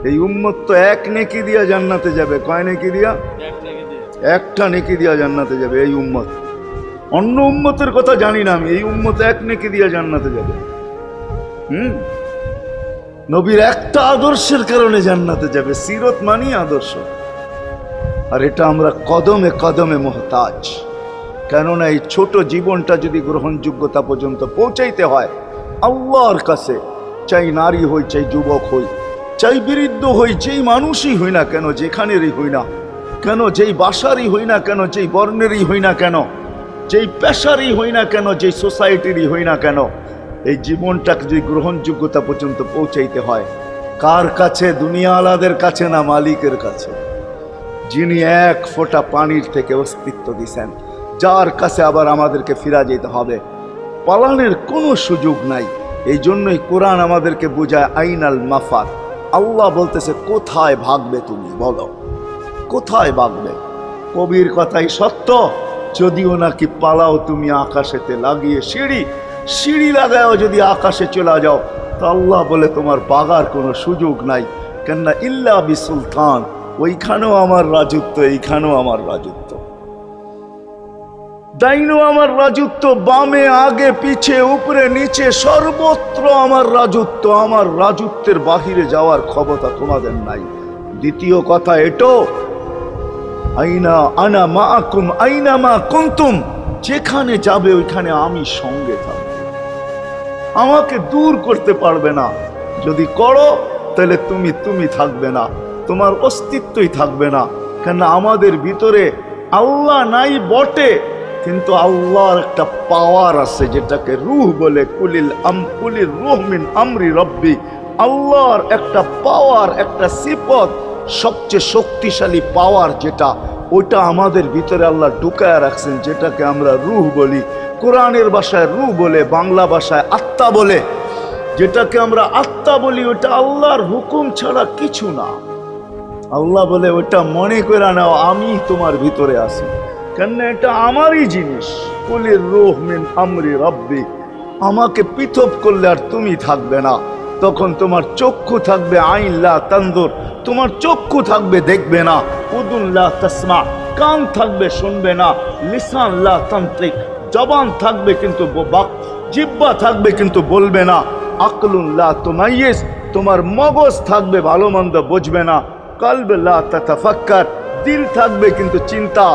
এই উম্মত তো এক নেকি দিয়া জান্নাতে যাবে। কয় নেকি দিয়া? একটা নেকি দিয়া জান্নাতে যাবে এই উম্মত। অন্য উম্মতের কথা জানি না আমি, এই উম্মত এক নেকি দিয়া জান্নাতে যাবে। নবীর একটা আদর্শের কারণে জান্নাতে যাবে। সিরত মানি আদর্শ। আর এটা আমরা কদমে কদমে মুহতাজ। কেননা এই ছোট জীবনটা যদি গ্রহণযোগ্যতা পর্যন্ত পৌঁছাইতে হয় আল্লাহর কাছে, চাই নারী হই, চাই যুবক হই, চাই বৃদ্ধ হই, যেই মানুষই হই না কেন, যেখানেরই হই না কেন, যেই বাসারই হই না কেন, যেই বর্ণেরই হই না কেন, যেই পেশারই হই না কেন, যেই সোসাইটিরই হই না কেন, এই জীবনটাকে যদি গ্রহণযোগ্যতা পর্যন্ত পৌঁছাইতে হয় কার কাছে? দুনিয়াওয়ালাদের কাছে না, মালিকের কাছে, যিনি এক ফোঁটা পানির থেকে অস্তিত্ব দিছেন, যার কাছে আবার আমাদেরকে ফিরা যেতে হবে। পালানের কোনো সুযোগ নাই। এই জন্যই কোরআন আমাদেরকে বোঝায় আইনাল মাফার। আল্লাহ বলতেছে কোথায় ভাগবে তুমি, বলো কোথায় ভাগবে? কবির কথাই সত্য, যদিও নাকি পালাও তুমি আকাশেতে লাগিয়ে সিঁড়ি লাগাও যদি আকাশে চলে যাও, তা আল্লাহ বলে তোমার বাগার কোনো সুযোগ নাই। কেননা ইল্লা বিসুলতান, ওইখানেও আমার রাজত্ব, এইখানেও আমার রাজত্ব, ডাইনো আমার রাজত্ব, বামে আগে পিছে উপরে নিচে সর্বত্র আমার রাজত্ব। আমার রাজত্বের বাহিরে যাওয়ার ক্ষমতা তোমাদের নাই। দ্বিতীয় কথা এটো, আইনা আনা মাআকুম আইনা মা কুনতুম, যেখানে যাবে ওইখানে আমি সঙ্গে থাকব, আমাকে দূর করতে পারবে না। যদি করো তাহলে তুমি থাকবে না, তোমার অস্তিত্বই থাকবে না। কেন আমাদের ভিতরে আল্লাহ নাই বটে, কিন্তু আল্লাহর একটা পাওয়ার আছে যেটাকে রূহ বলে। কুলির রূহ মিন আমরি রব্বি, আল্লাহর একটা পাওয়ার, একটা সিফত, সবচেয়ে শক্তিশালী পাওয়ার যেটা, ওইটা আমাদের ভিতরে আল্লাহ ঢুকায় রাখছেন, যেটাকে আমরা রূহ বলি। কোরআনের ভাষায় রূহ বলে, বাংলা ভাষায় আত্মা বলে। যেটাকে আমরা আত্মা বলি ওটা আল্লাহর হুকুম ছাড়া কিছু না। আল্লাহ বলে ওটা মনে করে নাও আমি তোমার ভিতরে আছি, কেন এটা আমারই জিনিস। কুলির রূহ মিন আমরি রব্বি, আমাকে পৃথক করলে আর তুমি থাকবে না। তখন তোমার চক্ষু থাকবে আইন লা তানজুর, তোমার চক্ষু থাকবে দেখবে না। উদুন লা তাসমা, কান থাকবে শুনবে না। লিসান লা তানতিক, জবান থাকবে কিন্তু জিহ্বা থাকবে কিন্তু বলবে না। আকলুন লা তুমাইয়িজ, তোমার মগজ থাকবে ভালো মন্দ বুঝবে না। কলব লা তাতাফাক্কার, দিল থাকবে কিন্তু চিন্তা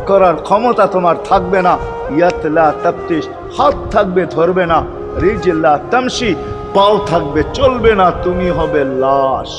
করার ক্ষমতা তোমার থাকবে না। ইয়াত লা তাফতিশ, হাত থাকবে ধরবে না। রিজল লা তামশি, পাও থাকবে চলবে না, তুমি হবে লাশ।